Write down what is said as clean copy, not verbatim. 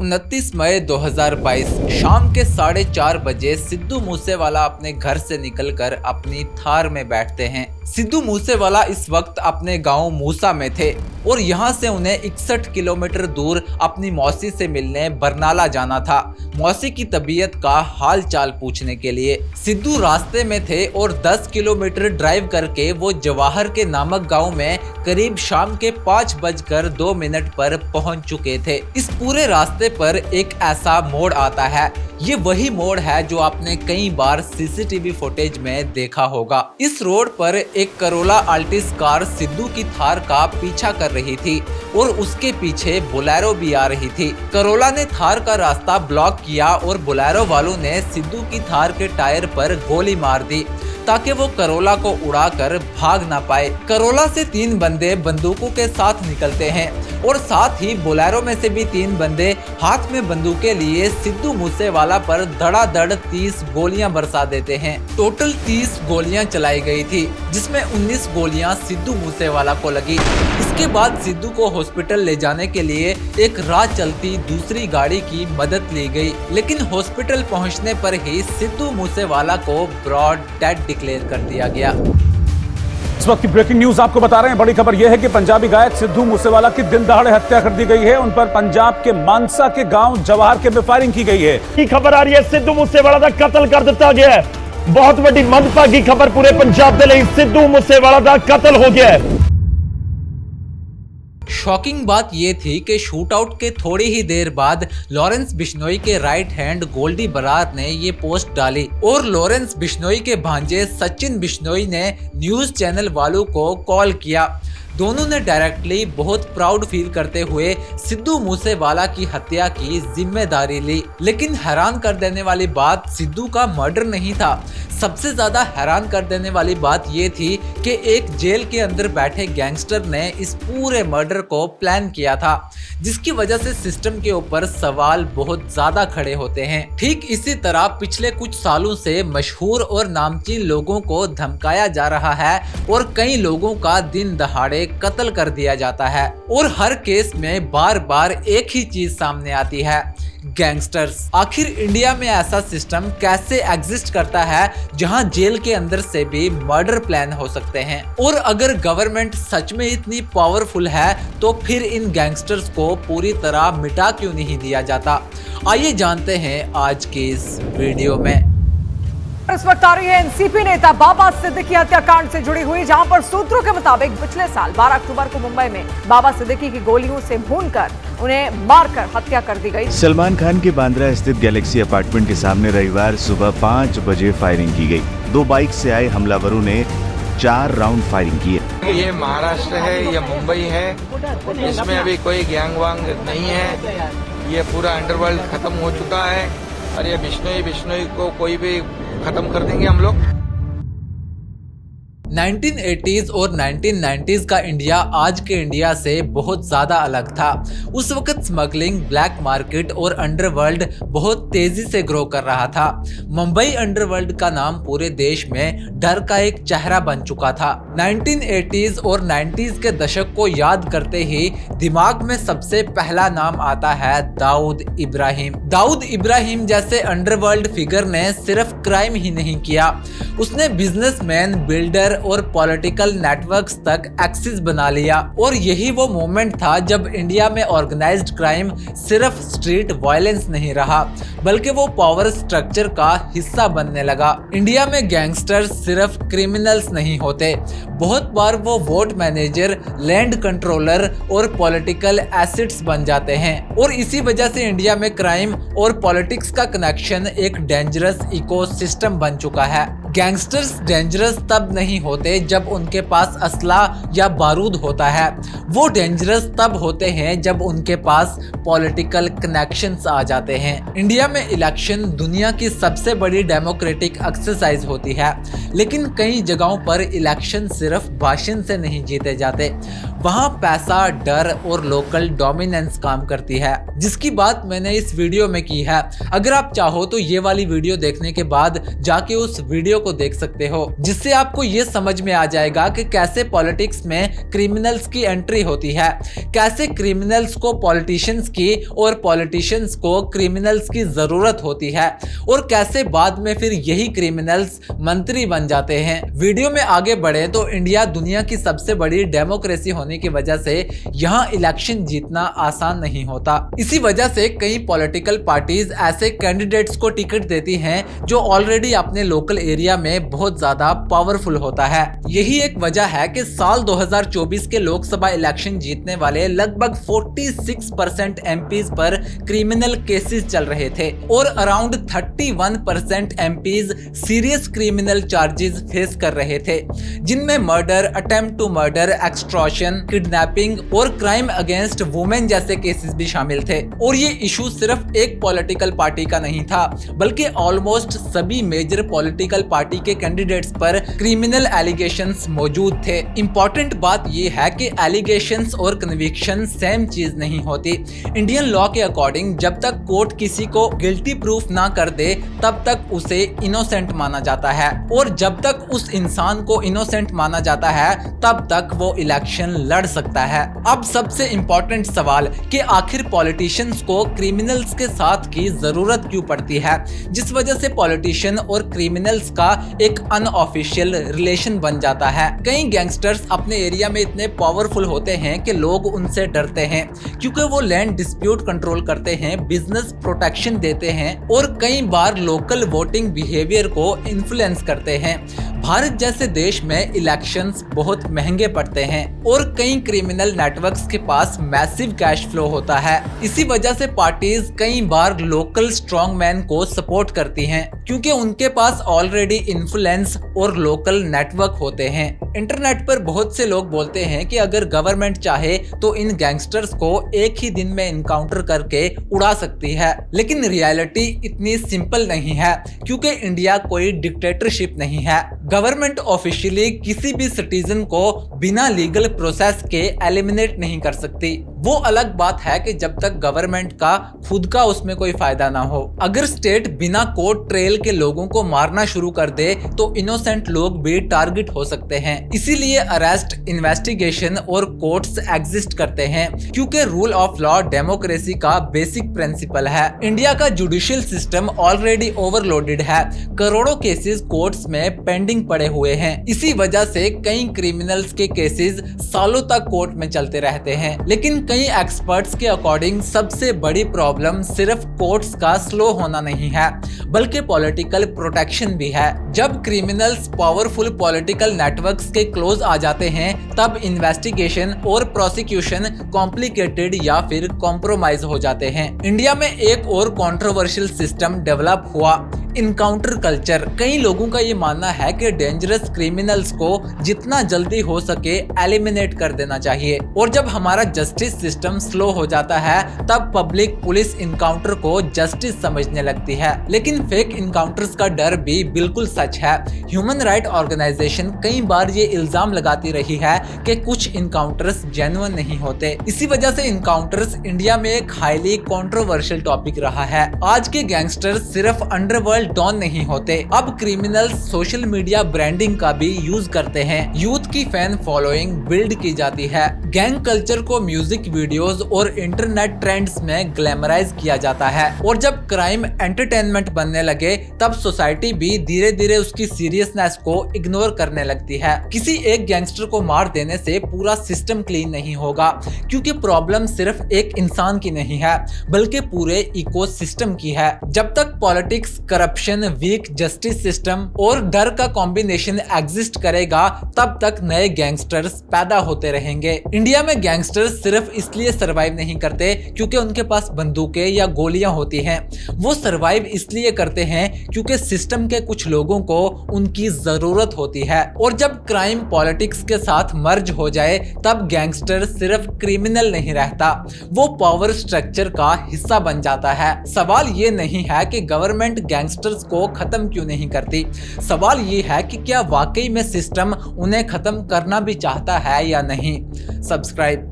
29 मई 2022 शाम के 4:30 बजे सिद्धू मूसेवाला अपने घर से निकलकर अपनी थार में बैठते हैं। सिद्धू मूसेवाला इस वक्त अपने गांव मूसा में थे और यहां से उन्हें 61 किलोमीटर दूर अपनी मौसी से मिलने बरनाला जाना था, मौसी की तबीयत का हाल चाल पूछने के लिए। सिद्धू रास्ते में थे और 10 किलोमीटर ड्राइव करके वो जवाहर के नामक गांव में करीब शाम के 5:02 पर पहुंच चुके थे। इस पूरे रास्ते पर एक ऐसा मोड़ आता है, ये वही मोड़ है जो आपने कई बार सीसीटीवी फुटेज में देखा होगा। इस रोड पर एक करोला अल्टिस कार सिद्धू की थार का पीछा कर रही थी और उसके पीछे बोलेरो भी आ रही थी। करोला ने थार का रास्ता ब्लॉक किया और बोलेरो वालों ने सिद्धू की थार के टायर पर गोली मार दी ताकि वो करोला को उड़ाकर भाग ना पाए। करोला से 3 बंदे बंदूकों के साथ निकलते हैं और साथ ही बोलेरो में से भी 3 बंदे हाथ में बंदूकें लिए सिद्धू मूसेवाला पर धड़ाधड़ 30 गोलियां बरसा देते हैं। टोटल 30 गोलियां चलाई गई थी, जिसमें 19 गोलियां सिद्धू मूसेवाला को लगी। इसके बाद सिद्धू को हॉस्पिटल ले जाने के लिए एक राह चलती दूसरी गाड़ी की मदद ली गई, लेकिन हॉस्पिटल पहुंचने पर ही सिद्धू मूसेवाला को ब्रॉड डेड डिक्लेयर कर दिया गया। इस वक्त की ब्रेकिंग न्यूज आपको बता रहे हैं। बड़ी खबर यह है कि पंजाबी गायक सिद्धू मूसेवाला की दिन दहाड़े हत्या कर दी गई है। उन पर पंजाब के मानसा के गांव जवाहर के में फायरिंग की गई है। खबर आ रही है सिद्धू मूसेवाला का कत्ल कर दिता गया है। बहुत बड़ी मंदभागी खबर पूरे पंजाब के लिए, सिद्धू मूसेवाला का कत्ल हो गया है। शॉकिंग बात यह थी कि शूट आउट के थोड़ी ही देर बाद लॉरेंस बिश्नोई के राइट हैंड गोल्डी बरार ने ये पोस्ट डाली और लॉरेंस बिश्नोई के भांजे सचिन बिश्नोई ने न्यूज चैनल वालों को कॉल किया। दोनों ने डायरेक्टली बहुत प्राउड फील करते हुए सिद्धू मूसेवाला की हत्या की जिम्मेदारी ली। लेकिन हैरान कर देने वाली बात सिद्धू का मर्डर नहीं था। सबसे ज्यादा हैरान कर देने वाली बात ये थी कि एक जेल के अंदर बैठे गैंगस्टर ने इस पूरे मर्डर को प्लान किया था, जिसकी वजह से सिस्टम के ऊपर सवाल बहुत ज्यादा खड़े होते हैं। ठीक इसी तरह पिछले कुछ सालों से मशहूर और नामचीन लोगों को धमकाया जा रहा है और कई लोगों का दिन दहाड़े कत्ल कर दिया जाता है और हर केस में बार बार एक ही चीज सामने आती है, गैंगस्टर्स। आखिर इंडिया में ऐसा सिस्टम कैसे एग्जिस्ट करता है जहां जेल के अंदर से भी मर्डर प्लान हो सकते हैं? और अगर गवर्नमेंट सच में इतनी पावरफुल है तो फिर इन गैंगस्टर्स को पूरी तरह मिटा क्यों नहीं दिया जाता? आइए जानते हैं आज की इस वीडियो में। इस वक्त आ रही है एनसीपी नेता बाबा सिद्दीकी हत्याकांड से जुड़ी हुई, जहां पर सूत्रों के मुताबिक पिछले साल 12 अक्टूबर को मुंबई में बाबा सिद्दीकी की गोलियों से भूनकर उन्हें मारकर हत्या कर दी गई। सलमान खान के बांद्रा स्थित गैलेक्सी अपार्टमेंट के सामने रविवार सुबह 5 बजे फायरिंग की गई। 2 बाइक से आए हमलावरों ने 4 राउंड फायरिंग किए। ये महाराष्ट्र है, ये मुंबई है, इसमें अभी कोई गैंग वांग नहीं है। ये पूरा अंडरवर्ल्ड खत्म हो चुका है और ये बिश्नोई को कोई भी खत्म कर देंगे हम लोग। 1980s और 1990s का इंडिया आज के इंडिया से बहुत ज्यादा अलग था। उस वक्त स्मगलिंग, ब्लैक मार्केट और अंडरवर्ल्ड बहुत तेजी से ग्रो कर रहा था। मुंबई अंडरवर्ल्ड का नाम पूरे देश में डर का एक चेहरा बन चुका था। 1980s और 90s के दशक को याद करते ही दिमाग में सबसे पहला नाम आता है दाऊद इब्राहिम। दाऊद इब्राहिम जैसे अंडरवर्ल्ड फिगर ने सिर्फ क्राइम ही नहीं किया, उसने बिजनेसमैन, बिल्डर और पॉलिटिकल नेटवर्क्स तक एक्सेस बना लिया। और यही वो मोमेंट था जब इंडिया में ऑर्गेनाइज्ड क्राइम सिर्फ स्ट्रीट वायलेंस नहीं रहा, बल्कि वो पावर स्ट्रक्चर का हिस्सा बनने लगा। इंडिया में गैंगस्टर्स सिर्फ क्रिमिनल्स नहीं होते, बहुत बार वो वोट मैनेजर, लैंड कंट्रोलर और पॉलिटिकल एसेट्स बन जाते हैं। और इसी वजह से इंडिया में क्राइम और पॉलिटिक्स का कनेक्शन एक डेंजरस इकोसिस्टम बन चुका है। गैंगस्टर्स डेंजरस तब नहीं होते जब उनके पास असला या बारूद होता है, वो डेंजरस तब होते हैं जब उनके पास पॉलिटिकल कनेक्शंस आ जाते हैं। इंडिया में इलेक्शन दुनिया की सबसे बड़ी डेमोक्रेटिक एक्सरसाइज होती है, लेकिन कई जगहों पर इलेक्शन सिर्फ भाषण से नहीं जीते जाते, वहाँ पैसा, डर और लोकल डोमिनेंस काम करती है, जिसकी बात मैंने इस वीडियो में की है। अगर आप चाहो तो ये वाली वीडियो देखने के बाद जाके उस वीडियो को देख सकते हो, जिससे आपको ये समझ में आ जाएगा कि कैसे पॉलिटिक्स में क्रिमिनल्स की एंट्री होती है, कैसे क्रिमिनल्स को पॉलिटिशियंस की और पॉलिटिशियंस को क्रिमिनल्स की जरूरत होती है, और कैसे बाद में फिर यही क्रिमिनल्स मंत्री बन जाते हैं। वीडियो में आगे बढ़े तो इंडिया दुनिया की सबसे बड़ी डेमोक्रेसी होने की वजह से यहाँ इलेक्शन जीतना आसान नहीं होता। इसी वजह से कई पॉलिटिकल पार्टीज ऐसे कैंडिडेट्स को टिकट देती हैं जो ऑलरेडी अपने लोकल एरिया में बहुत ज्यादा पावरफुल होता है। यही एक वजह है कि साल 2024 के लोकसभा इलेक्शन जीतने वाले लगभग 46% एमपीज पर क्रिमिनल केसेस चल रहे थे और around 31% MPs serious criminal charges face कर रहे थे, जिनमें murder, attempt to murder, extortion, kidnapping और क्राइम अगेंस्ट वुमेन जैसे केसेस भी शामिल थे। और ये इशू सिर्फ एक पॉलिटिकल पार्टी का नहीं था, बल्कि ऑलमोस्ट सभी मेजर पॉलिटिकल पार्टी के कैंडिडेट्स पर क्रिमिनल एलिगेशंस मौजूद थे। इंपॉर्टेंट बात ये है कि एलिगेशंस और कन्विक्शन सेम चीज नहीं होती। इंडियन लॉ के अकॉर्डिंग जब तक कोर्ट किसी को गिल्टी प्रूफ ना कर दे तब तक उसे इनोसेंट माना जाता है, और जब तक उस इंसान को इनोसेंट माना जाता है तब तक वो इलेक्शन लड़ सकता है। अब सबसे इंपॉर्टेंट सवाल कि आखिर पॉलिटिशियंस को क्रिमिनल्स के साथ की जरूरत क्यों पड़ती है, जिस वजह से पॉलिटिशियन और क्रिमिनल्स का एक अनऑफिशियल रिलेशन बन जाता है। कई गैंगस्टर्स अपने एरिया में इतने पावरफुल होते हैं कि लोग उनसे डरते हैं, क्योंकि वो लैंड डिस्प्यूट कंट्रोल करते हैं, बिजनेस प्रोटेक्शन देते हैं और कई बार लोकल वोटिंग बिहेवियर को इन्फ्लुएंस करते हैं। भारत जैसे देश में इलेक्शंस बहुत महंगे पड़ते हैं और कई क्रिमिनल नेटवर्क्स के पास मैसिव कैश फ्लो होता है। इसी वजह से पार्टीज कई बार लोकल स्ट्रॉन्ग मैन को सपोर्ट करती हैं, क्योंकि उनके पास ऑलरेडी इन्फ्लुएंस और लोकल नेटवर्क होते हैं। इंटरनेट पर बहुत से लोग बोलते हैं कि अगर गवर्नमेंट चाहे तो इन गैंगस्टर्स को एक ही दिन में इनकाउंटर करके उड़ा सकती है, लेकिन रियलिटी इतनी सिंपल नहीं है, क्योंकि इंडिया कोई डिक्टेटरशिप नहीं है। गवर्नमेंट ऑफिशियली किसी भी सिटीजन को बिना लीगल प्रोसेस के एलिमिनेट नहीं कर सकती। वो अलग बात है कि जब तक गवर्नमेंट का खुद का उसमें कोई फायदा ना हो। अगर स्टेट बिना कोर्ट ट्रेल के लोगों को मारना शुरू कर दे तो इनोसेंट लोग भी टारगेट हो सकते हैं। इसीलिए अरेस्ट, इन्वेस्टिगेशन और कोर्ट्स एग्जिस्ट करते हैं, क्योंकि रूल ऑफ लॉ डेमोक्रेसी का बेसिक प्रिंसिपल है। इंडिया का जुडिशियल सिस्टम ऑलरेडी ओवरलोडेड है, करोड़ों केसेस कोर्ट्स में पेंडिंग पड़े हुए हैं। इसी वजह से कई क्रिमिनल्स के केसेस सालों तक कोर्ट में चलते रहते हैं। लेकिन कई एक्सपर्ट्स के अकॉर्डिंग सबसे बड़ी प्रॉब्लम सिर्फ कोर्ट्स का स्लो होना नहीं है, बल्कि पॉलिटिकल प्रोटेक्शन भी है। जब क्रिमिनल्स पावरफुल पॉलिटिकल नेटवर्क्स के क्लोज आ जाते हैं तब इन्वेस्टिगेशन और प्रोसिक्यूशन कॉम्प्लिकेटेड या फिर कॉम्प्रोमाइज हो जाते हैं। इंडिया में एक और कंट्रोवर्शियल सिस्टम डेवलप हुआ, इनकाउंटर कल्चर। कई लोगों का ये मानना है कि डेंजरस क्रिमिनल्स को जितना जल्दी हो सके एलिमिनेट कर देना चाहिए, और जब हमारा जस्टिस सिस्टम स्लो हो जाता है तब पब्लिक पुलिस इनकाउंटर को जस्टिस समझने लगती है। लेकिन फेक इनकाउंटर्स का डर भी बिल्कुल सच है। ह्यूमन राइट ऑर्गेनाइजेशन कई बार ये इल्जाम लगाती रही है कि कुछ इनकाउंटर्स जेन्युइन नहीं होते। इसी वजह से इनकाउंटर्स इंडिया में एक हाईली कंट्रोवर्शियल टॉपिक रहा है। आज के गैंगस्टर्स सिर्फ अंडरवर्ल्ड डॉन नहीं होते, अब क्रिमिनल्स सोशल मीडिया ब्रांडिंग का भी यूज करते हैं। यूथ की फैन फॉलोइंग बिल्ड की जाती है। गैंग कल्चर को म्यूजिक वीडियोस और इंटरनेट ट्रेंड्स में ग्लैमराइज किया जाता है, और जब क्राइम एंटरटेनमेंट बनने लगे तब सोसाइटी भी धीरे धीरे उसकी सीरियसनेस को इग्नोर करने लगती है। किसी एक गैंगस्टर को मार देने से पूरा सिस्टम क्लीन नहीं होगा, क्योंकि प्रॉब्लम सिर्फ एक इंसान की नहीं है बल्कि पूरे इकोसिस्टम की है। जब तक politics, corruption, weak justice system और डर का कॉम्बिनेशन एग्जिस्ट करेगा तब तक नए गैंगस्टर्स पैदा होते रहेंगे। इंडिया में गैंगस्टर्स सिर्फ इसलिए सरवाइव नहीं करते क्योंकि उनके पास बंदूकें या गोलियां होती हैं, वो सरवाइव इसलिए करते हैं क्योंकि सिस्टम के कुछ लोगों को उनकी जरूरत होती है। और जब क्राइम पॉलिटिक्स के साथ मर्ज हो जाए तब गैंगस्टर सिर्फ क्रिमिनल नहीं रहता, वो पावर स्ट्रक्चर का हिस्सा बन जाता है। सवाल ये नहीं है कि गवर्नमेंट गैंगस्टर गैंगस्टर्स को खत्म क्यों नहीं करती। सवाल ये है कि क्या वाकई में सिस्टम उन्हें खत्म करना भी चाहता है या नहीं। सब्सक्राइब